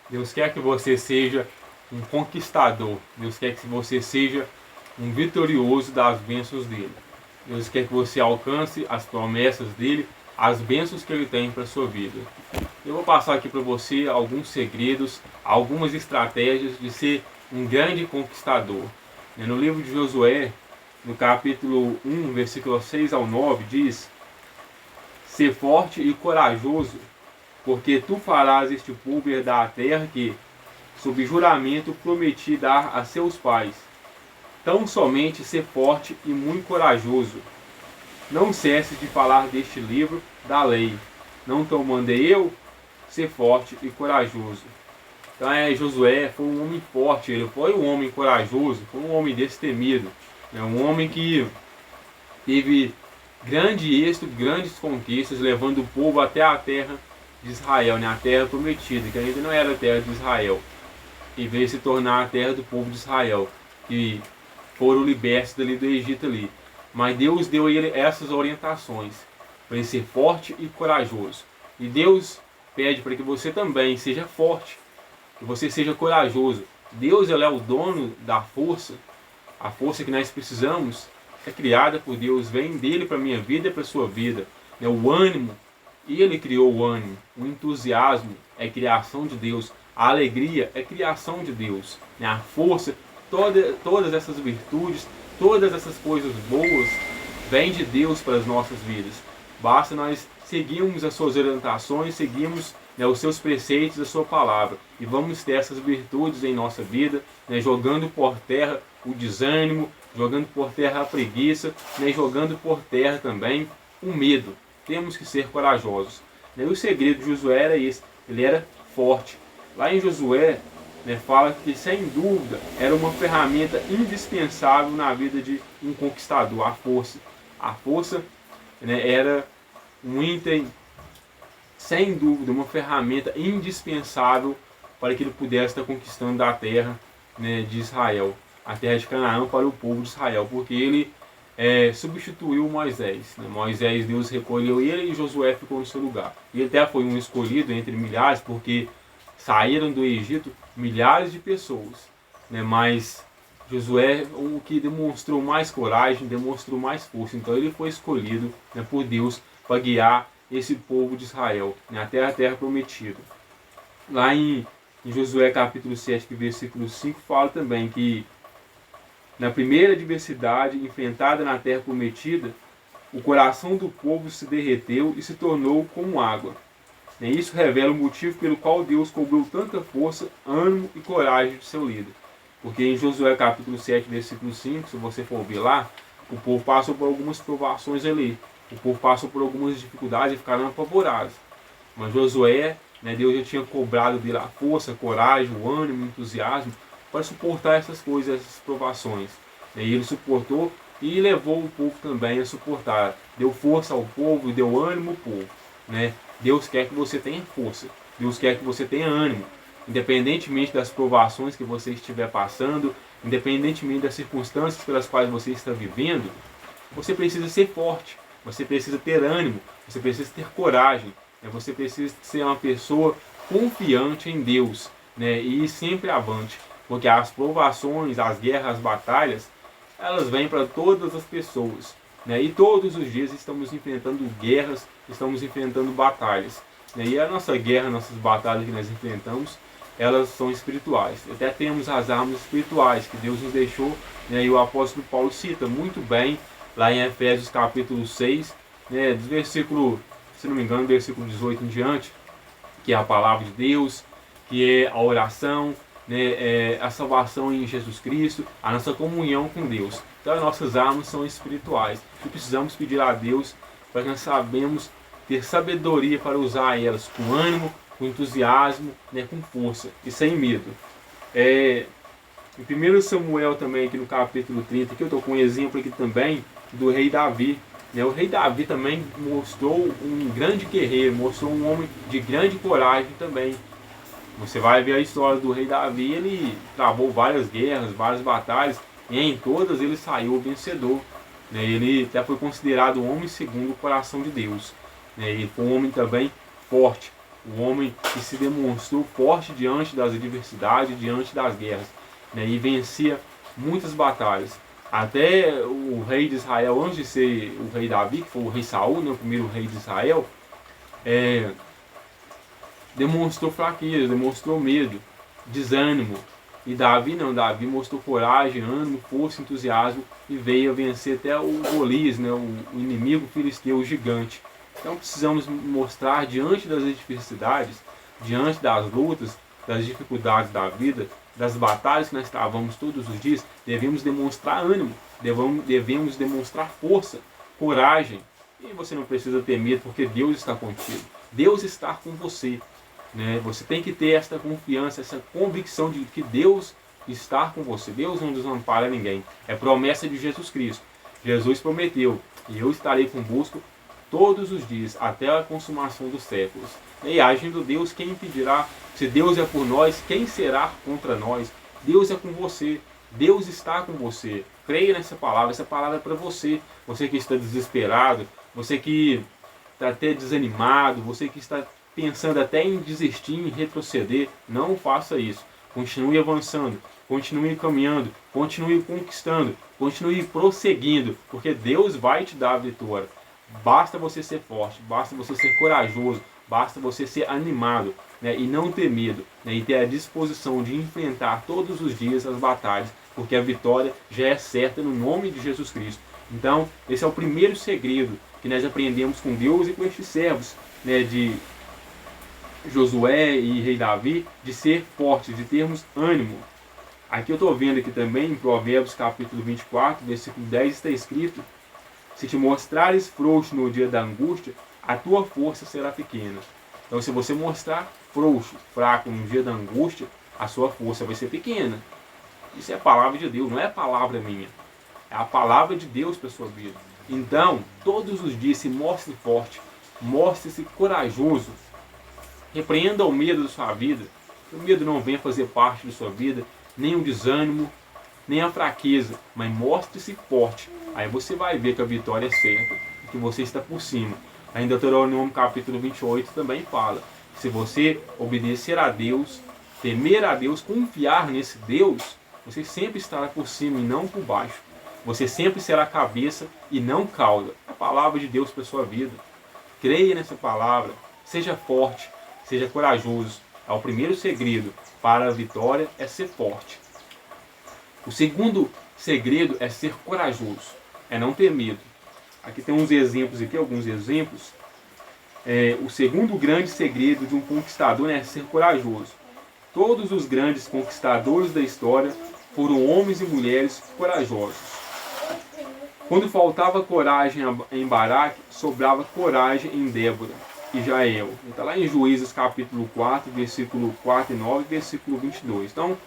Deus quer que você seja um conquistador. Deus quer que você seja um vitorioso das bênçãos dele. Deus quer que você alcance as promessas dele, as bênçãos que ele tem para a sua vida. Eu vou passar aqui para você alguns segredos, algumas estratégias de ser um grande conquistador. No livro de Josué, no capítulo 1, versículo 6 ao 9, diz: Ser forte e corajoso, porque tu farás este povo herdar a terra que, sob juramento, prometi dar a seus pais. Tão somente ser forte e muito corajoso. Não cesses de falar deste livro da lei. Não te mandei eu? Ser forte e corajoso. Então Josué foi um homem forte, ele foi um homem corajoso, foi um homem destemido. Um homem que teve grande êxito, grandes conquistas, levando o povo até a terra de Israel, a terra prometida, que ainda não era a terra de Israel, e veio se tornar a terra do povo de Israel, que foram libertos dali do Egito ali. Mas Deus deu a ele essas orientações, para ele ser forte e corajoso. E Deus pede para que você também seja forte, que você seja corajoso. Deus, ele é o dono da força. A força que nós precisamos é criada por Deus, vem dele para a minha vida e para a sua vida. O ânimo, ele criou o ânimo. O entusiasmo é criação de Deus. A alegria é criação de Deus. A força, todas essas virtudes, todas essas coisas boas, vêm de Deus para as nossas vidas. Basta nós seguirmos as suas orientações, seguirmos os seus preceitos, a sua palavra. E vamos ter essas virtudes em nossa vida, jogando por terra o desânimo, jogando por terra a preguiça, jogando por terra também o medo. Temos que ser corajosos. E o segredo de Josué era esse, ele era forte. Lá em Josué, fala que sem dúvida era uma ferramenta indispensável na vida de um conquistador, a força. A força era um item, sem dúvida, uma ferramenta indispensável para que ele pudesse estar conquistando a terra de Israel, a terra de Canaã para o povo de Israel, porque ele substituiu Moisés. Moisés, Deus recolheu ele e Josué ficou no seu lugar. E ele até foi um escolhido entre milhares, porque saíram do Egito milhares de pessoas, mas Josué o que demonstrou mais coragem, demonstrou mais força. Então ele foi escolhido por Deus para guiar esse povo de Israel até a terra prometida. Lá em Josué capítulo 7, versículo 5, fala também que na primeira adversidade enfrentada na terra prometida, o coração do povo se derreteu e se tornou como água. Isso revela o motivo pelo qual Deus cobrou tanta força, ânimo e coragem de seu líder. Porque em Josué capítulo 7, versículo 5, se você for ver lá, o povo passou por algumas provações ali. O povo passou por algumas dificuldades e ficaram apavorados. Mas Josué, Deus já tinha cobrado dele a força, a coragem, o ânimo, o entusiasmo para suportar essas coisas, essas provações. E ele suportou e levou o povo também a suportar. Deu força ao povo e deu ânimo ao povo. Deus quer que você tenha força. Deus quer que você tenha ânimo. Independentemente das provações que você estiver passando, independentemente das circunstâncias pelas quais você está vivendo, você precisa ser forte. Você precisa ter ânimo. Você precisa ter coragem. Você precisa ser uma pessoa confiante em Deus. E ir sempre avante. Porque as provações, as guerras, as batalhas, elas vêm para todas as pessoas. E todos os dias estamos enfrentando guerras, estamos enfrentando batalhas. E a nossa guerra, nossas batalhas que nós enfrentamos, elas são espirituais. Até temos as armas espirituais que Deus nos deixou, e o apóstolo Paulo cita muito bem, lá em Efésios capítulo 6, do versículo, se não me engano, versículo 18 em diante, que é a palavra de Deus, que é a oração, a salvação em Jesus Cristo, a nossa comunhão com Deus. Então as nossas armas são espirituais e precisamos pedir a Deus para que nós sabemos ter sabedoria para usar elas com ânimo, com entusiasmo, com força e sem medo. Em 1 Samuel também, aqui no capítulo 30, que eu estou com um exemplo aqui também do rei Davi. O rei Davi também mostrou um grande guerreiro, mostrou um homem de grande coragem também. Você vai ver a história do rei Davi, ele travou várias guerras, várias batalhas, e em todas ele saiu vencedor. Ele até foi considerado um homem segundo o coração de Deus. Ele foi um homem também forte. o homem que se demonstrou forte diante das adversidades, diante das guerras, né? E vencia muitas batalhas. Até o rei de Israel, antes de ser o rei Davi, que foi o rei Saul, né, o primeiro rei de Israel, demonstrou fraqueza, demonstrou medo, desânimo. E Davi não, Davi mostrou coragem, ânimo, força, entusiasmo e veio a vencer até o Golias, né, o inimigo filisteu, o gigante. Então precisamos mostrar diante das adversidades, diante das lutas, das dificuldades da vida, das batalhas que nós travamos todos os dias, devemos demonstrar ânimo, devemos demonstrar força, coragem. E você não precisa ter medo, porque Deus está contigo. Deus está com você. Né? Você tem que ter essa confiança, essa convicção de que Deus está com você. Deus não desampara ninguém. É promessa de Jesus Cristo. Jesus prometeu: e eu estarei convosco todos os dias, até a consumação dos séculos. E agindo Deus, quem impedirá? Se Deus é por nós, quem será contra nós? Deus é com você. Deus está com você. Creia nessa palavra. Essa palavra é para você. Você que está desesperado, você que está até desanimado, você que está pensando até em desistir, em retroceder. Não faça isso. Continue avançando, continue caminhando, continue conquistando, continue prosseguindo, porque Deus vai te dar a vitória. Basta você ser forte, basta você ser corajoso, basta você ser animado, né, e não ter medo, né, e ter a disposição de enfrentar todos os dias as batalhas, porque a vitória já é certa no nome de Jesus Cristo. Então, esse é o primeiro segredo que nós aprendemos com Deus e com estes servos, né, de Josué e rei Davi, de ser fortes, de termos ânimo. Aqui eu estou vendo aqui também, em Provérbios capítulo 24, versículo 10, está escrito: se te mostrares frouxo no dia da angústia, a tua força será pequena. Então, se você mostrar frouxo, fraco no dia da angústia, a sua força vai ser pequena. Isso é a palavra de Deus, não é a palavra minha. É a palavra de Deus para a sua vida. Então, todos os dias se mostre forte, mostre-se corajoso. Repreenda o medo da sua vida. O medo não venha fazer parte da sua vida, nem o desânimo, nem a fraqueza, mas mostre-se forte. Aí você vai ver que a vitória é certa, que você está por cima. Ainda Deuteronômio capítulo 28 também fala: se você obedecer a Deus, temer a Deus, confiar nesse Deus, você sempre estará por cima e não por baixo. Você sempre será cabeça e não cauda. É a palavra de Deus para a sua vida. Creia nessa palavra, seja forte, seja corajoso. É o primeiro segredo para a vitória, é ser forte. O segundo segredo é ser corajoso, é não ter medo. Aqui tem uns exemplos, alguns exemplos. O segundo grande segredo de um conquistador é ser corajoso. Todos os grandes conquistadores da história foram homens e mulheres corajosos. Quando faltava coragem em Baraque, sobrava coragem em Débora e Jael. Está lá em Juízes capítulo 4, versículo 4 e 9, versículo 22. Então,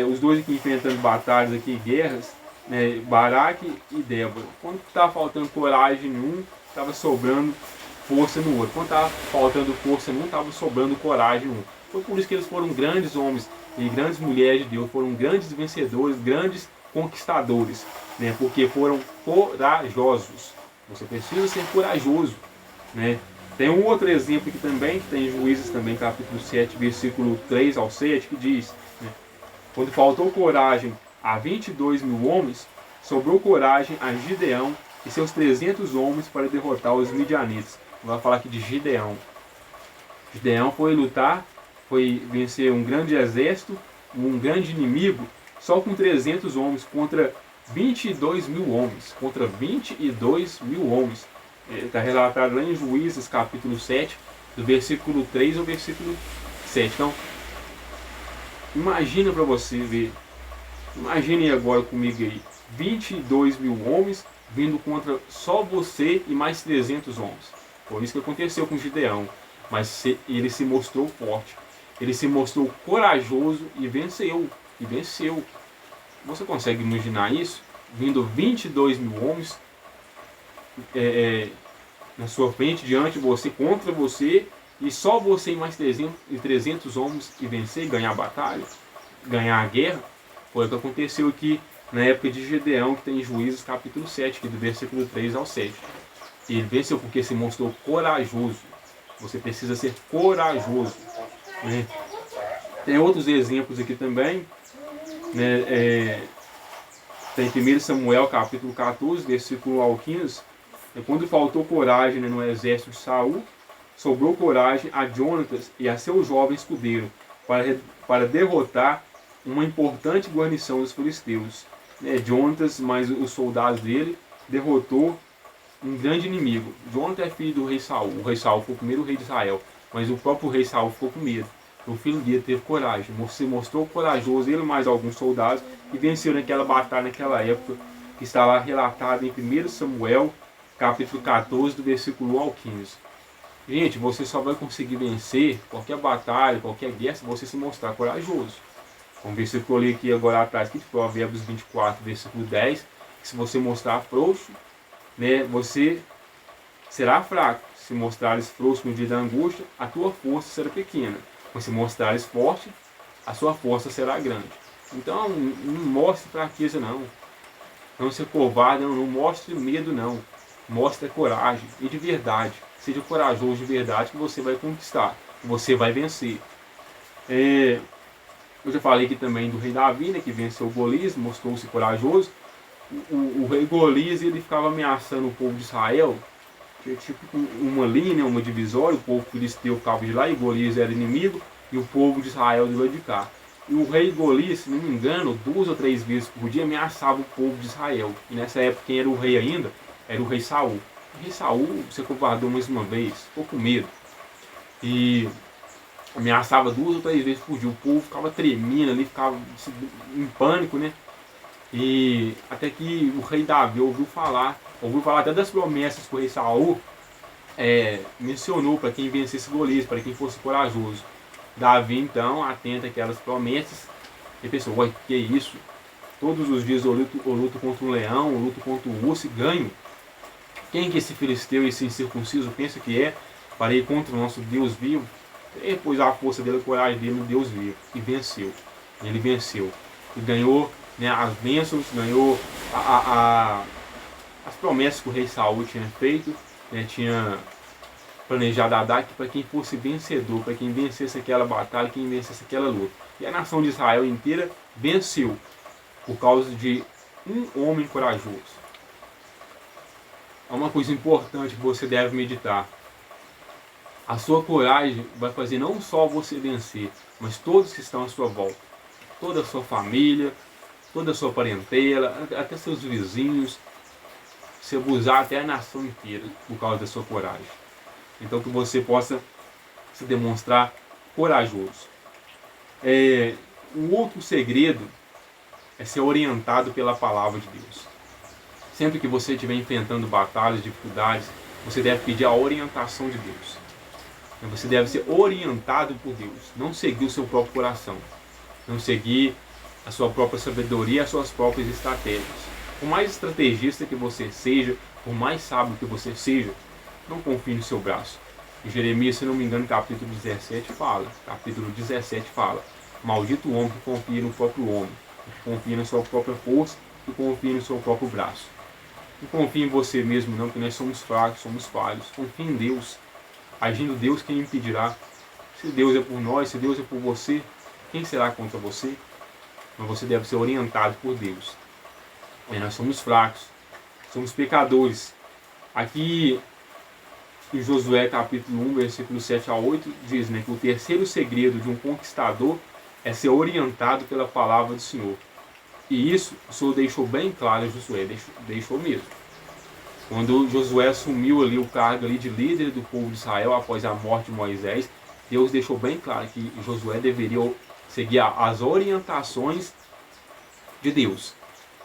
os dois aqui enfrentando batalhas, aqui, guerras, né, Baraque e Débora. Quando estava faltando coragem em um, estava sobrando força no outro. Quando estava faltando força em um, estava sobrando coragem em um. Foi por isso que eles foram grandes homens e grandes mulheres de Deus, foram grandes vencedores, grandes conquistadores, né, porque foram corajosos. Você precisa ser corajoso, né? Tem um outro exemplo aqui também, que tem em Juízes também, capítulo 7, versículo 3 ao 7, que diz, né, quando faltou coragem a 22 mil homens, sobrou coragem a Gideão e seus 300 homens para derrotar os midianitas. Vai falar aqui de Gideão. Gideão foi lutar, foi vencer um grande exército, um grande inimigo, só com 300 homens contra 22 mil homens. Contra 22 mil homens. Está relatado lá em Juízes capítulo 7, do versículo 3 ao versículo 7. Então, imagina para você ver. Imagine agora comigo aí, 22 mil homens vindo contra só você e mais 300 homens. Foi isso que aconteceu com Gideão. Mas ele se mostrou forte. Ele se mostrou corajoso e venceu. E venceu. Você consegue imaginar isso? Vindo 22 mil homens na sua frente, diante de você, contra você, e só você e mais 300 homens e vencer, ganhar a batalha, ganhar a guerra. Foi o que aconteceu aqui na época de Gideão, que tem em Juízes capítulo 7, que do versículo 3 ao 7. Ele venceu porque se mostrou corajoso. Você precisa ser corajoso, né? Tem outros exemplos aqui também, né? Tem 1 Samuel capítulo 14, versículo ao 15. Quando faltou coragem, né, no exército de Saul, sobrou coragem a Jonatas e a seu jovem escudeiro para derrotar uma importante guarnição dos filisteus. Jonatas, mais os soldados dele, derrotou um grande inimigo. Jonatas é filho do rei Saul. O rei Saul foi o primeiro rei de Israel, mas o próprio rei Saul ficou com medo. O filho dele teve coragem, se mostrou corajoso, ele mais alguns soldados, e venceu naquela batalha, naquela época, que está lá relatado em 1 Samuel, capítulo 14, do versículo 1 ao 15. Gente, você só vai conseguir vencer qualquer batalha, qualquer guerra, se você se mostrar corajoso. Um versículo que eu li aqui agora atrás, que Provérbios 24, versículo 10, que se você mostrar frouxo, né, você será fraco. Se mostrares frouxo no dia da angústia, a tua força será pequena. Mas se mostrares forte, a sua força será grande. Então, não mostre fraqueza, não. Não ser covarde, não mostre medo, não. Mostre coragem e de verdade. Seja corajoso de verdade que você vai conquistar. Que você vai vencer. Eu já falei aqui também do rei Davi, né, que venceu Golias, mostrou-se corajoso. O rei Golias, ele ficava ameaçando o povo de Israel. Tinha tipo uma linha, né, uma divisória, o povo filisteu ficava de lá e Golias era inimigo, e o povo de Israel de lá de cá. E o rei Golias, se não me engano, 2 ou 3 vezes por dia ameaçava o povo de Israel. E nessa época quem era o rei ainda era o rei Saul. O rei Saul se acovardou mais uma vez, ficou com medo. E ameaçava 2 ou 3 vezes por dia. O povo ficava tremendo ali, ficava em pânico, né? E até que o rei Davi ouviu falar até das promessas que o rei Saul mencionou para quem vencesse Golias, para quem fosse corajoso. Davi então, atento àquelas promessas, e pensou, uai, que é isso? Todos os dias eu luto contra um leão, eu luto contra um urso e ganho. Quem que esse filisteu, esse incircunciso pensa que é para ir contra o nosso Deus vivo? E pôs a força dele, a coragem dele no Deus vivo, e venceu. Ele venceu. E ganhou, né, as bênçãos, ganhou as promessas que o rei Saul tinha feito, né, tinha planejado a dar para quem fosse vencedor, para quem vencesse aquela batalha, quem vencesse aquela luta. E a nação de Israel inteira venceu por causa de um homem corajoso. É uma coisa importante que você deve meditar. A sua coragem vai fazer não só você vencer, mas todos que estão à sua volta. Toda a sua família, toda a sua parentela, até seus vizinhos, se abusar até a nação inteira por causa da sua coragem. Então que você possa se demonstrar corajoso. O outro segredo é ser orientado pela palavra de Deus. Sempre que você estiver enfrentando batalhas, dificuldades, você deve pedir a orientação de Deus. Você deve ser orientado por Deus, não seguir o seu próprio coração, não seguir a sua própria sabedoria, as suas próprias estratégias. Por mais estrategista que você seja, por mais sábio que você seja, não confie no seu braço. E Jeremias, se não me engano, capítulo 17 fala, maldito o homem que confia no próprio homem, que confia na sua própria força, que confia no seu próprio braço. Não confie em você mesmo não, porque nós somos fracos, somos falhos. Confie em Deus. Agindo Deus, quem impedirá? Se Deus é por nós, se Deus é por você, quem será contra você? Mas você deve ser orientado por Deus. Nós somos fracos, somos pecadores. Aqui em Josué capítulo 1, versículo 7 a 8, diz, né, que o terceiro segredo de um conquistador é ser orientado pela palavra do Senhor. E isso o Senhor deixou bem claro a Josué, deixou mesmo. Quando Josué assumiu ali o cargo ali de líder do povo de Israel após a morte de Moisés, Deus deixou bem claro que Josué deveria seguir as orientações de Deus.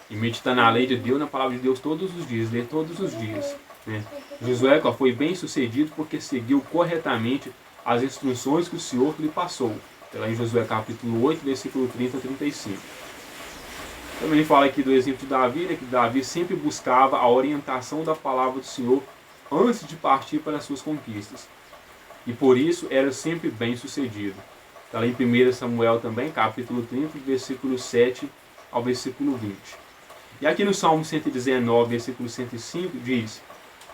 E meditar na lei de Deus, na palavra de Deus todos os dias, ler todos os dias. Né? Josué foi bem sucedido porque seguiu corretamente as instruções que o Senhor lhe passou. Está lá em Josué capítulo 8, versículo 30 a 35. Também fala aqui do exemplo de Davi, né, que Davi sempre buscava a orientação da palavra do Senhor antes de partir para as suas conquistas. E por isso era sempre bem sucedido. Está lá em 1 Samuel também, capítulo 30, versículo 7 ao versículo 20. E aqui no Salmo 119, versículo 105, diz: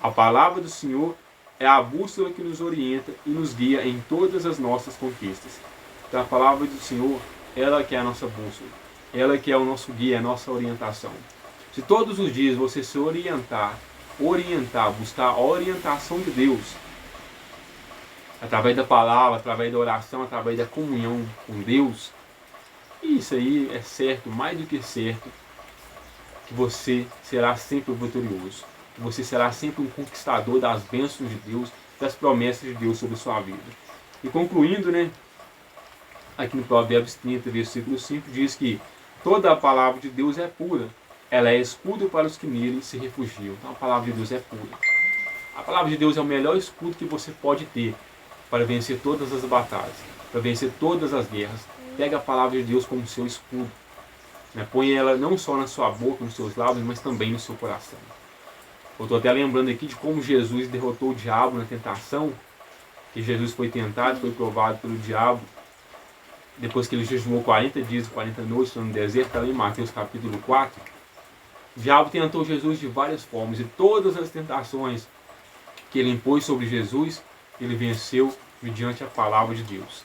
a palavra do Senhor é a bússola que nos orienta e nos guia em todas as nossas conquistas. Então a palavra do Senhor, ela que é a nossa bússola, ela que é o nosso guia, a nossa orientação. Se todos os dias você se orientar, buscar a orientação de Deus, através da palavra, através da oração, através da comunhão com Deus, isso aí é certo, mais do que certo, que você será sempre vitorioso, que você será sempre um conquistador das bênçãos de Deus, das promessas de Deus sobre a sua vida. E concluindo, aqui no Provérbios 30, versículo 5, diz que toda a palavra de Deus é pura, ela é escudo para os que nele se refugiam. Então a palavra de Deus é pura. A palavra de Deus é o melhor escudo que você pode ter para vencer todas as batalhas, para vencer todas as guerras. Pega a palavra de Deus como seu escudo. Põe ela não só na sua boca, nos seus lábios, mas também no seu coração. Eu estou até lembrando aqui de como Jesus derrotou o diabo na tentação, que Jesus foi tentado, foi provado pelo diabo, depois que ele jejuou 40 dias e 40 noites no deserto, está lá em Mateus capítulo 4. O diabo tentou Jesus de várias formas, e todas as tentações que ele impôs sobre Jesus, ele venceu mediante a palavra de Deus.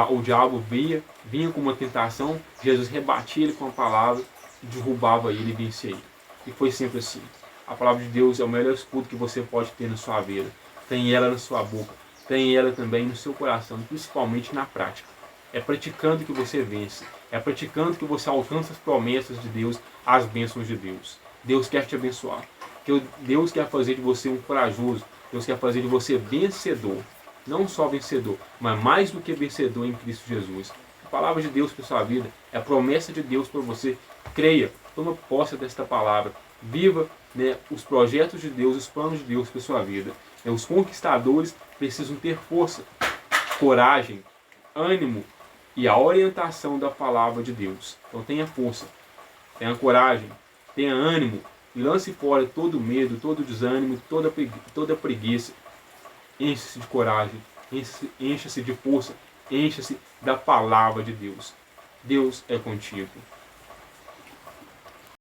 O diabo vinha com uma tentação, Jesus rebatia ele com a palavra, derrubava ele e vencia ele. E foi sempre assim. A palavra de Deus é o melhor escudo que você pode ter na sua vida. Tem ela na sua boca, tem ela também no seu coração, principalmente na prática. É praticando que você vence, é praticando que você alcança as promessas de Deus, as bênçãos de Deus. Deus quer te abençoar. Deus quer fazer de você um corajoso, Deus quer fazer de você vencedor. Não só vencedor, mas mais do que vencedor em Cristo Jesus. A palavra de Deus para a sua vida é a promessa de Deus para você. Creia, toma posse desta palavra. Viva os projetos de Deus, os planos de Deus para a sua vida. Os conquistadores precisam ter força, coragem, ânimo e a orientação da palavra de Deus. Então tenha força, tenha coragem, tenha ânimo e lance fora todo medo, todo desânimo, toda preguiça. Encha-se de coragem, encha-se de força, encha-se da palavra de Deus. Deus é contigo.